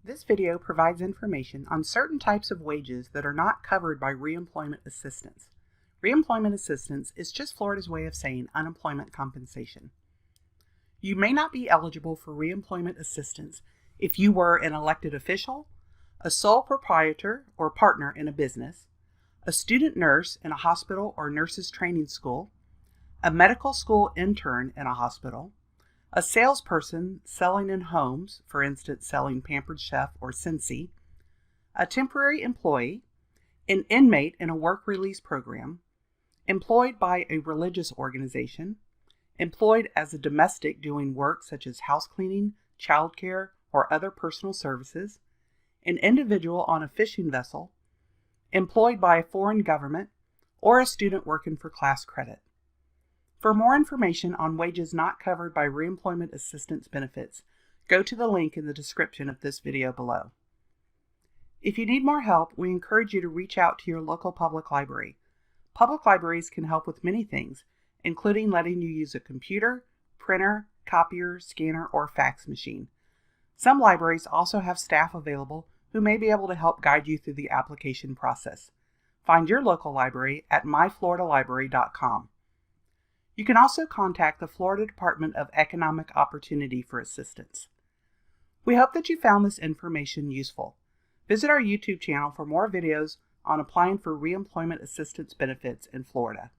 This video provides information on certain types of wages that are not covered by reemployment assistance. Reemployment assistance is just Florida's way of saying unemployment compensation. You may not be eligible for reemployment assistance if you were an elected official, a sole proprietor or partner in a business, a student nurse in a hospital or nurses training school, a medical school intern in a hospital, a salesperson selling in homes, for instance, selling Pampered Chef or Scentsy, a temporary employee, an inmate in a work release program, employed by a religious organization, employed as a domestic doing work such as house cleaning, childcare, or other personal services, an individual on a fishing vessel, employed by a foreign government, or a student working for class credit. For more information on wages not covered by reemployment assistance benefits, go to the link in the description of this video below. If you need more help, we encourage you to reach out to your local public library. Public libraries can help with many things, including letting you use a computer, printer, copier, scanner, or fax machine. Some libraries also have staff available who may be able to help guide you through the application process. Find your local library at myfloridalibrary.com. You can also contact the Florida Department of Economic Opportunity for assistance. We hope that you found this information useful. Visit our YouTube channel for more videos on applying for reemployment assistance benefits in Florida.